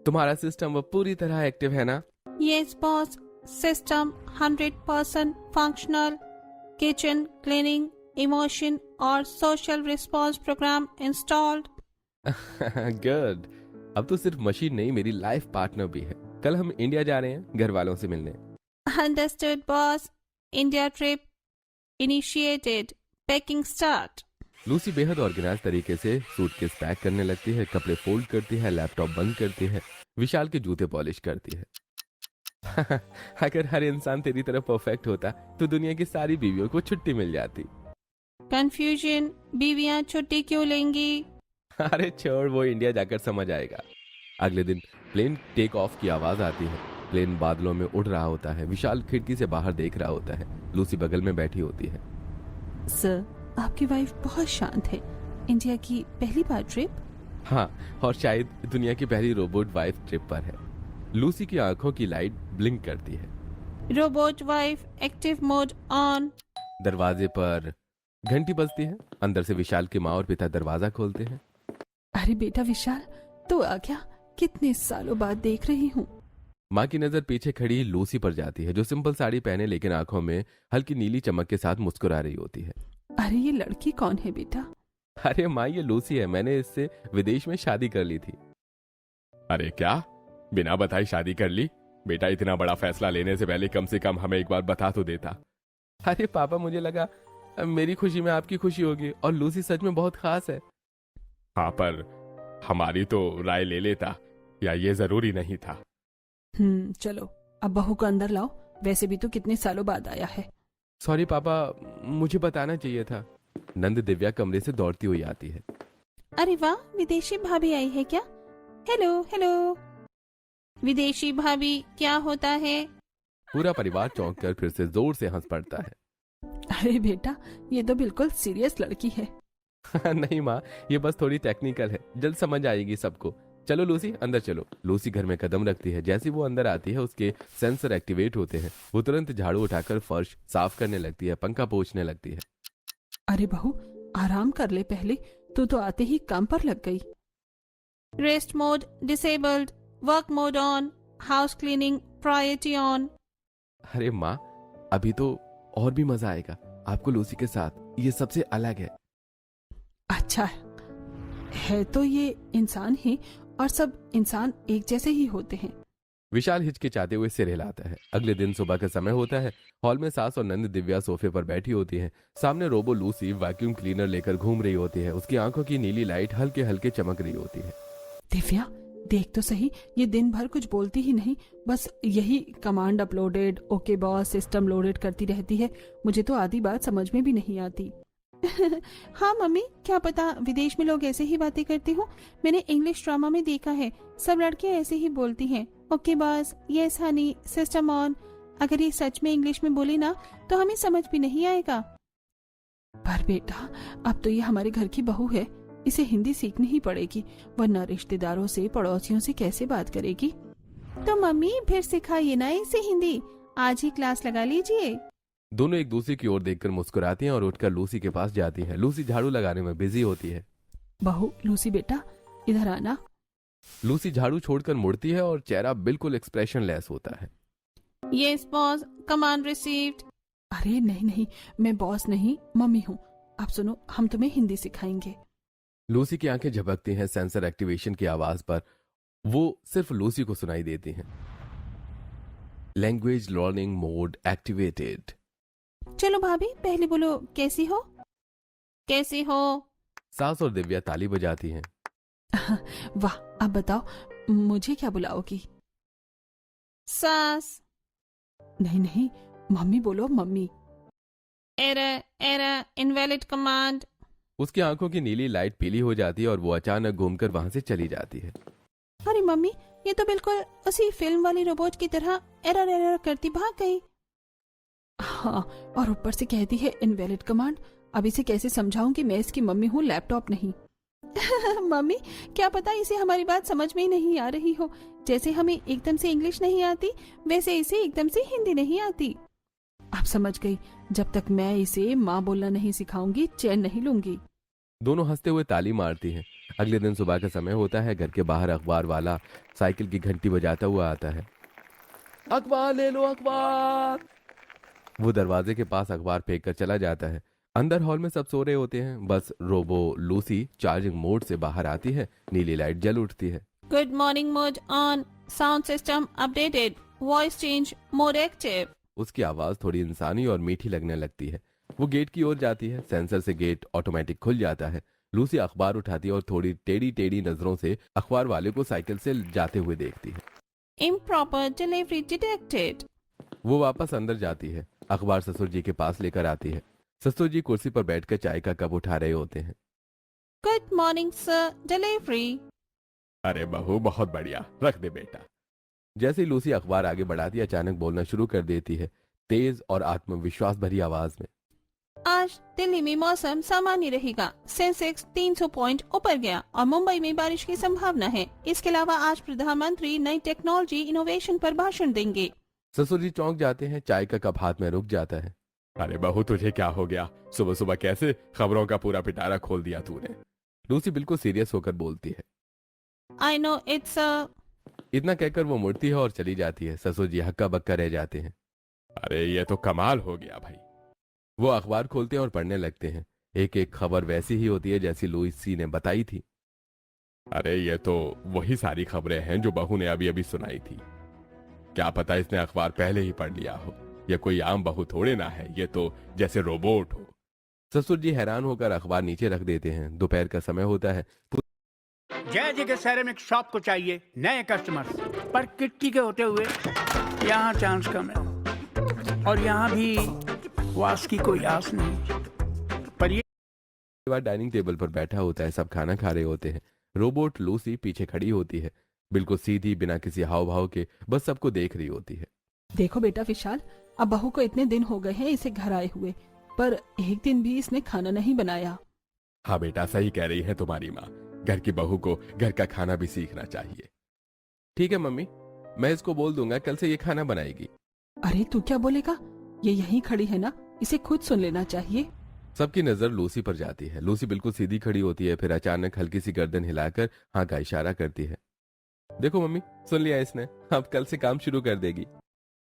तुम्हारा सिस्टम वो पूरी तरह एक्टिव है ना? Yes, boss. System 100% functional. Kitchen cleaning, emotion और social response program installed. Good. अब तो सिर्फ मशीन नहीं, मेरी लाइफ पार्टनर भी है। कल हम इंडिया जा रहे हैं घर वालों से मिलने। Understood, boss. India trip initiated. Packing start. Lucy बेहद ऑर्गेनाइज तरीके से सूटकेस पैक करने लगती है, कपड़े फोल्ड करती है, लैपटॉप बंद करती है, विशाल के जूते पॉलिश करती है। अगर हर इंसान तेरी तरह परफेक्ट होता तो दुनिया की सारी बीवियों को छुट्टी मिल जाती। Confusion. बीवियां छुट्टी क्यों लेंगी? अरे छोड़, वो इंडिया जाकर समझ आएगा। अगले दिन प्लेन टेक ऑफ की आवाज आती है। प्लेन बादलों में उड़ रहा होता है। विशाल खिड़की से बाहर देख रहा होता है। लूसी बगल में बैठी होती है। सर, आपकी वाइफ बहुत शांत है। इंडिया की पहली बार ट्रिप? हाँ, और शायद दुनिया की पहली रोबोट वाइफ ट्रिप पर है। लूसी की आंखों की लाइट ब्लिंक करती है। Robot wife active mode on. दरवाजे पर घंटी बजती है। अंदर से विशाल की माँ और पिता दरवाजा खोलते हैं। अरे बेटा विशाल, तो आ गया। कितने सालों बाद देख रही हूँ। माँ की नजर पीछे खड़ी लूसी पर जाती है, जो सिंपल साड़ी पहने लेकिन आंखों में हल्की नीली चमक के साथ मुस्कुरा रही होती है। अरे ये लड़की कौन है बेटा? अरे माँ, ये लूसी है। मैंने इससे विदेश में शादी कर ली थी। अरे क्या, बिना बताई शादी कर ली? बेटा, इतना बड़ा फैसला लेने से पहले कम से कम हमें एक बार बता तो देता। अरे पापा, मुझे लगा मेरी खुशी में आपकी खुशी होगी, और लूसी सच में बहुत खास है। हाँ, पर हमारी तो राय ले लेता, या ये जरूरी नहीं था? चलो अब बहू को अंदर लाओ। वैसे भी तो कितने सालों बाद आया है। सॉरी पापा, मुझे बताना चाहिए था। नंद दिव्या कमरे से दौड़ती हुई आती है। अरे वाह, विदेशी भाभी आई है क्या? Hello hello. विदेशी भाभी क्या होता है? पूरा परिवार चौंक कर फिर से जोर से हंस पड़ता है। अरे बेटा, ये तो बिल्कुल सीरियस लड़की है। नहीं माँ, ये बस थोड़ी टेक्निकल है, जल्द समझ आएगी सबको। चलो लूसी, अंदर चलो। लूसी घर में कदम रखती है। जैसे वो अंदर आती है, उसके सेंसर एक्टिवेट होते हैं। वो तुरंत झाड़ू उठाकर फर्श साफ करने लगती है, पंखा पोंछने लगती है। अरे बहू, आराम कर ले पहले। तू तो आते ही काम पर लग गई। Rest mode disabled, work mode on, house cleaning priority on. अरे माँ, अभी तो और भी मजा आएगा आपको लूसी के साथ। ये सबसे अलग है। अच्छा है तो ये इंसान ही, और सब इंसान एक जैसे ही होते हैं। विशाल हिचकिचाते हुए सिर हिलाता है। अगले दिन सुबह का समय होता है। हॉल में सास और नंद दिव्या सोफे पर बैठी होती हैं। सामने रोबो लूसी वैक्यूम क्लीनर लेकर घूम रही होती है। उसकी आंखों की नीली लाइट हल्के हल्के चमक रही होती है। दिव्या, देख तो सही, ये दिन भर कुछ बोलती ही नहीं, बस यही command uploaded, okay boss, system loaded करती रहती है। मुझे तो आधी बात समझ में भी नहीं आती। हाँ मम्मी, क्या पता विदेश में लोग ऐसे ही बातें करते हो। मैंने इंग्लिश ड्रामा में देखा है, सब लड़कियां ऐसे ही बोलती हैं। Okay boss, yes Honey, system on. अगर ये सच में इंग्लिश में बोले ना तो हमें समझ भी नहीं आएगा। पर बेटा, अब तो ये हमारे घर की बहू है, इसे हिंदी सीखनी ही पड़ेगी, वरना रिश्तेदारों से पड़ोसियों से कैसे बात करेगी। तो मम्मी फिर सिखाइए ना इसे हिंदी, आज ही क्लास लगा लीजिए। दोनों एक दूसरे की ओर देखकर मुस्कुराती हैं और उठकर लूसी के पास जाती हैं। लूसी झाड़ू लगाने में बिजी होती है। बहू, लूसी बेटा इधर आना। लूसी झाड़ू छोड़कर मुड़ती है और चेहरा बिल्कुल एक्सप्रेशन लेस होता है। Yes boss, command received. अरे नहीं नहीं, मैं बॉस नहीं, मम्मी हूँ। आप सुनो, हम तुम्हें हिंदी सिखाएंगे। लूसी की आंखें झपकती हैं सेंसर एक्टिवेशन की आवाज पर। वो सिर्फ लूसी को सुनाई देती हैं। Language learning mode activated. चलो भाभी, पहले बोलो कैसी हो। कैसी हो? सास और दिव्या ताली बजाती हैं। वाह, अब बताओ मुझे क्या बुलाओगी? सास। नहीं नहीं, मम्मी बोलो, mummy. Error error, invalid command. उसकी आंखों की नीली लाइट पीली हो जाती है और वो अचानक घूमकर वहां से चली जाती है। अरे मम्मी, ये तो बिल्कुल उसी फिल्म वाली रोबोट की तरह एरर एरर करती भाग गई। हाँ, और ऊपर से कहती है इनवैलिड कमांड। अब इसे कैसे समझाऊं कि मैं इसकी मम्मी हूँ, लैपटॉप नहीं। मम्मी, क्या पता इसे हमारी बात समझ में ही नहीं आ रही हो। जैसे हमें एकदम से इंग्लिश नहीं आती, वैसे इसे एकदम से हिंदी नहीं आती। अब समझ गई, जब तक मैं इसे माँ बोलना नहीं सिखाऊंगी चैन नहीं लूंगी। दोनों हंसते हुए ताली मारती हैं। अगले दिन सुबह का समय होता है। घर के बाहर अखबार वाला साइकिल की घंटी बजाता हुआ आता है। अखबार ले लो, अखबार। वो दरवाजे के पास अखबार फेंक कर चला जाता है। अंदर हॉल में सब सो रहे होते हैं। बस रोबो लूसी चार्जिंग मोड से बाहर आती है। नीली लाइट जल उठती है। Good morning mode on. Sound system updated. Voice change mode active. उसकी आवाज थोड़ी इंसानी और मीठी लगने लगती है। वो गेट की ओर जाती है। सेंसर से गेट ऑटोमेटिक खुल जाता है। लूसी अखबार उठाती है और थोड़ी टेढ़ी टेढ़ी नजरों से अखबार वाले को साइकिल से जाते हुए देखती है। Improper delivery detected. वो वापस अंदर जाती है। अखबार ससुर जी के पास लेकर आती है। ससुर जी कुर्सी पर बैठकर चाय का कप उठा रहे होते हैं। Good morning sir. Delivery. अरे बहू, बहुत बढ़िया, रख दे बेटा। जैसे ही लूसी अखबार आगे बढ़ाती है, अचानक बोलना शुरू कर देती है, तेज और आत्मविश्वास भरी आवाज में। आज दिल्ली में मौसम सामान्य रहेगा। सेंसेक्स 300 पॉइंट ऊपर गया और मुंबई में बारिश की संभावना है। इसके अलावा आज प्रधानमंत्री नई टेक्नोलॉजी इनोवेशन पर भाषण देंगे। ससुर जी चौंक जाते हैं। चाय का कप हाथ में रुक जाता है। अरे बहू, तुझे क्या हो गया? सुबह सुबह कैसे खबरों का पूरा पिटारा खोल दिया तूने? लूसी बिल्कुल सीरियस होकर बोलती है। I know it's a. इतना कहकर वो मुड़ती है और चली जाती है। ससुर जी हक्का बक्का रह जाते हैं। अरे ये तो कमाल हो गया भाई। वो अखबार खोलते हैं और पढ़ने लगते हैं। एक एक खबर वैसी ही होती है जैसी लुइसी ने बताई थी। अरे ये तो वही सारी खबरें हैं जो बहू ने अभी अभी सुनाई थी। क्या पता इसने अखबार पहले ही पढ़ लिया हो। ये कोई आम बहू थोड़े ना है, ये तो जैसे रोबोट हो। ससुर जी हैरान होकर अखबार नीचे रख देते हैं। दोपहर का समय होता है। जय जी के सेरेमिक शॉप को चाहिए नए कस्टमर्स, पर किट्टी के होते हुए यहाँ चांस कम है और यहाँ भी वास की कोई आस नहीं। पर ये बाद डाइनिंग टेबल पर बैठा होता है। सब खाना खा रहे होते हैं। रोबोट लूसी पीछे खड़ी होती है, बिल्कुल सीधी, बिना किसी हाव भाव के, बस सबको देख रही होती है। देखो बेटा विशाल, अब बहू को इतने दिन हो गए हैं इसे घर आए हुए, पर एक दिन भी इसने खाना नहीं बनाया। हाँ बेटा, सही कह रही है तुम्हारी माँ। घर की बहू को घर का खाना भी सीखना चाहिए। ठीक है मम्मी, मैं इसको बोल दूंगा कल से ये खाना बनाएगी। अरे तू क्या बोलेगा? ये यहीं खड़ी है ना, इसे खुद सुन लेना चाहिए। सबकी नजर लूसी पर जाती है। लूसी बिल्कुल सीधी खड़ी होती है, फिर अचानक हल्की सी गर्दन हिलाकर हाँ का इशारा करती है। देखो मम्मी, सुन लिया इसने, अब कल से काम शुरू कर देगी।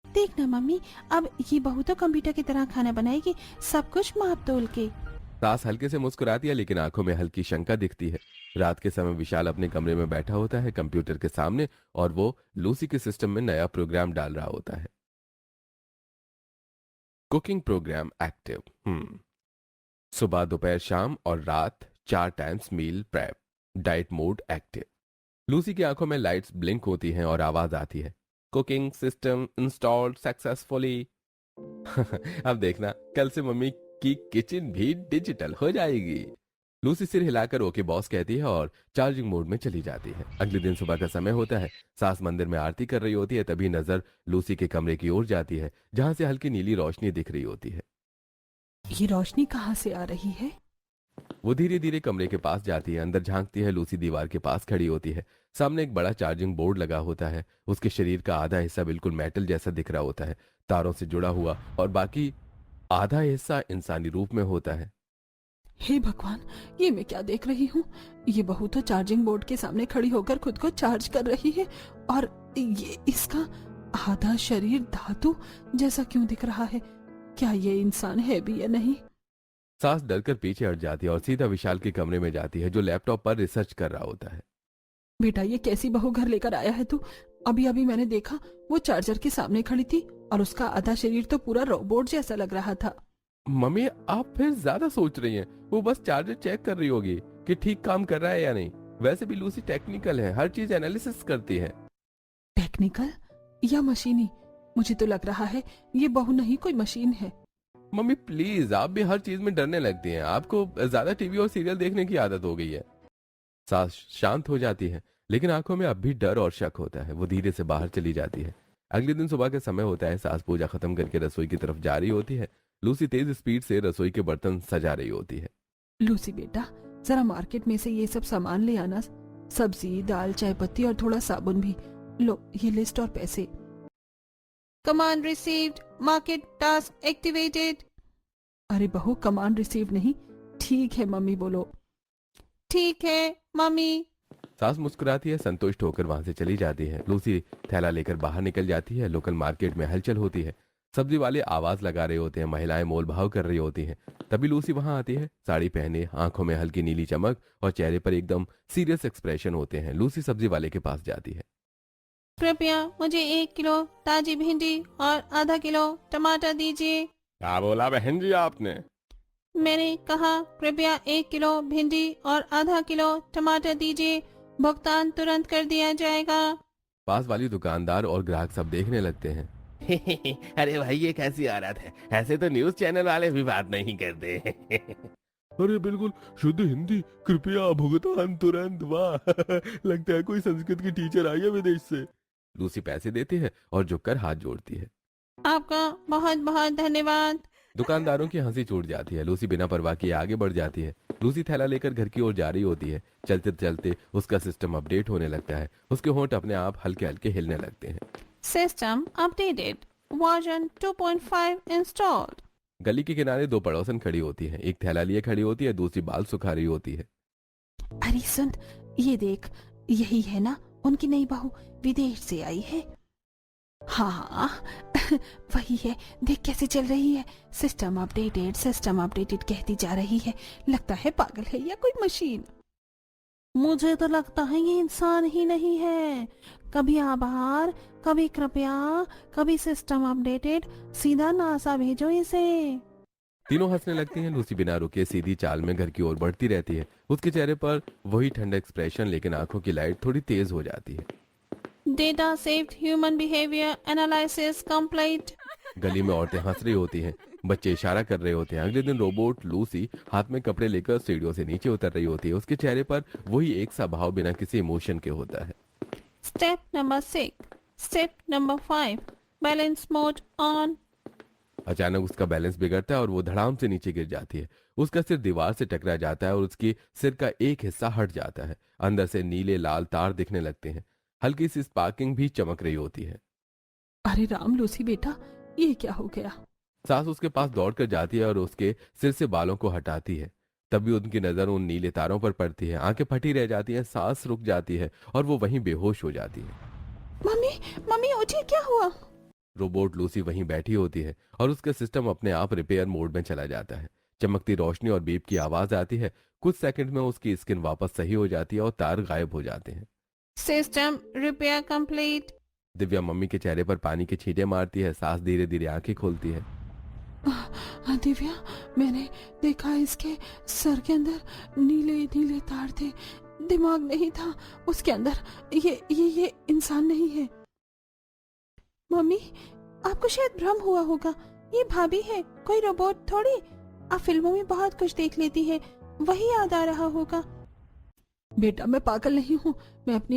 देखना मम्मी, अब ये बहू तो कंप्यूटर की तरह खाना बनाएगी, सब कुछ माप तोल के। सास हल्के से मुस्कुराती है, लेकिन आंखों में हल्की शंका दिखती है। रात के समय विशाल अपने कमरे में बैठा होता है कंप्यूटर के सामने, और वो लूसी के सिस्टम में नया प्रोग्राम डाल रहा होता है। Cooking program active. सुबह, दोपहर, शाम और रात 4 times meal prep. Diet mode active. Lucy की आंखों में लाइट्स ब्लिंक होती हैं और आवाज आती है, कुकिंग सिस्टम इंस्टॉल्ड सक्सेसफुली। अब देखना, कल से मम्मी की किचन भी डिजिटल हो जाएगी। लूसी सिर हिलाकर ओके बॉस कहती है और चार्जिंग मोड में चली जाती है। अगले दिन सुबह का समय होता है। सास मंदिर में आरती कर रही होती है। तभी नजर लूसी के कमरे की ओर जाती है, जहां से हल्की नीली रोशनी दिख रही होती है। ये रोशनी कहाँ से आ रही है? वो धीरे धीरे कमरे के पास जाती है। अंदर झांकती है। लूसी दीवार के पास खड़ी होती है। सामने एक बड़ा चार्जिंग बोर्ड लगा होता है। उसके शरीर का आधा हिस्सा बिल्कुल मेटल जैसा दिख रहा होता है, तारों से जुड़ा हुआ, और बाकी आधा हिस्सा इंसानी रूप में होता है। हे भगवान, ये मैं क्या देख रही हूँ? ये बहू तो चार्जिंग बोर्ड के सामने खड़ी होकर खुद को चार्ज कर रही है, और ये इसका आधा शरीर धातु जैसा क्यों दिख रहा है? क्या ये इंसान है भी या नहीं? सास डरकर पीछे हट जाती है और सीधा विशाल के कमरे में जाती है, जो लैपटॉप पर रिसर्च कर रहा होता है। बेटा, ये कैसी बहू घर लेकर आया है तू? अभी अभी मैंने देखा, वो चार्जर के सामने खड़ी थी और उसका आधा शरीर तो पूरा रोबोट जैसा लग रहा था। मम्मी, आप फिर ज्यादा सोच रही हैं। वो बस चार्जर चेक कर रही होगी कि ठीक काम कर रहा है या नहीं। वैसे भी लूसी टेक्निकल है, हर चीज एनालिसिस करती है। टेक्निकल या मशीनी? मुझे तो लग रहा है ये बहू नहीं, कोई मशीन है। मम्मी प्लीज, आप भी हर चीज में डरने लगती हैं। आपको ज्यादा टीवी और सीरियल देखने की आदत हो गई है। सास शांत हो जाती है, लेकिन आंखों में अब भी डर और शक होता है। वो धीरे से बाहर चली जाती है। अगले दिन सुबह का समय होता है। सास पूजा खत्म करके रसोई की तरफ जा रही होती है। लूसी तेज स्पीड से रसोई के बर्तन सजा रही होती है। लूसी बेटा, जरा मार्केट में से ये सब सामान ले आना, सब्जी, दाल, चाय पत्ती और थोड़ा साबुन भी। लो, ये लिस्ट और पैसे। Command received, market task activated. अरे बहू, कमांड रिसीव नहीं। ठीक है मम्मी, बोलो। ठीक है मम्मी। सास मुस्कुराती है, संतुष्ट होकर वहां से चली जाती है। लूसी थैला लेकर बाहर निकल जाती है। लोकल मार्केट में हलचल होती है। सब्जी वाले आवाज लगा रहे होते हैं, महिलाएं मोल भाव कर रही होती हैं। तभी लूसी वहां आती है, साड़ी पहने, आंखों में हल्की नीली चमक और चेहरे पर एकदम सीरियस एक्सप्रेशन होते हैं। लूसी सब्जी वाले के पास जाती है। कृपया मुझे 1 किलो ताजी भिंडी और आधा किलो टमाटर दीजिए। क्या बोला बहन जी आपने? मैंने कहा कृपया 1 किलो भिंडी और आधा किलो टमाटर दीजिए, भुगतान तुरंत कर दिया जाएगा। पास वाली दुकानदार और ग्राहक सब देखने लगते हैं। अरे भाई ये कैसी आदत है, ऐसे तो न्यूज चैनल वाले भी बात नहीं करते। अरे बिल्कुल शुद्ध हिंदी, कृपया भुगतान तुरंत। वाह लगता है कोई संस्कृत की टीचर आई है विदेश से। लूसी पैसे देती है और झुककर हाथ जोड़ती है। आपका बहुत बहुत धन्यवाद। दुकानदारों की हंसी छूट जाती है। लूसी बिना परवाह किए आगे बढ़ जाती है। लूसी थैला लेकर घर की ओर जा रही होती है। चलते चलते उसका सिस्टम अपडेट होने लगता है। उसके होंठ अपने आप हल्के हल्के हिलने लगते हैं। System updated, version 2.5 installed. गली के किनारे दो पड़ोसन खड़ी होती हैं। एक थैला लिए खड़ी होती है, दूसरी बाल सुखा रही होती है। अरे सुन, ये देख, यही है ना उनकी नई बहू, विदेश से आई है। हाँ वही है, देख कैसे चल रही है। सिस्टम अपडेटेड कहती जा रही है। लगता है पागल है या कोई मशीन। मुझे तो लगता है ये इंसान ही नहीं है। कभी आभार, कभी कृपया, कभी सिस्टम अपडेटेड। सीधा नासा भेजो इसे। तीनों हंसने लगती हैं। लूसी बिना रुके सीधी चाल में घर की ओर बढ़ती रहती है। उसके चेहरे पर वही ठंडा एक्सप्रेशन, लेकिन आंखों की लाइट थोड़ी तेज हो जाती है। Data saved, human behaviour analysis complete. गली में औरतें हंस रही होती हैं, बच्चे इशारा कर रहे होते हैं। अगले दिन रोबोट लूसी हाथ में कपड़े लेकर सीढ़ियों से नीचे उतर रही होती है। उसके चेहरे पर वही एक सा भाव बिना किसी इमोशन के होता है। Step number 6, step number 5, balance mode on. अचानक उसका बैलेंस बिगड़ता है और वो धड़ाम से नीचे गिर जाती है। उसका सिर दीवार से टकरा जाता है और उसकी सिर का एक हिस्सा हट जाता है। अंदर से नीले लाल तार दिखने लगते हैं। हल्की सी स्पार्किंग भी चमक रही होती है। अरे राम लूसी बेटा, ये क्या हो गया? सास उसके पास दौड़कर जाती है और उसके सिर से बालों को हटाती है। तभी उनकी नजर उन नीले तारों पर पड़ती है। आंखें फटी रह जाती हैं, सांस रुक जाती है और वो वहीं बेहोश हो जाती है। मम्मी उठिए, क्या हुआ? रोबोट लूसी वहीं बैठी होती है और उसका सिस्टम अपने आप रिपेयर मोड में चला जाता है। चमकती रोशनी और बीप की आवाज आती है। कुछ सेकंड में उसकी स्किन वापस सही हो जाती है और तार गायब हो जाते हैं। System repair complete. Divya mummy के चेहरे पर पानी के छींटे मारती है। सास धीरे धीरे आंखें खोलती है। दिव्या, मैंने देखा इसके सर के अंदर नीले नीले तार थे। दिमाग नहीं था उसके अंदर। ये इंसान नहीं है। मम्मी, आपको शायद भ्रम हुआ होगा। ये भाभी है, कोई रोबोट थोड़ी। आप फिल्मों में बहुत कुछ देख लेती है, वही याद आ रहा होगा। बेटा मैं पागल नहीं हूँ, मैं अपनी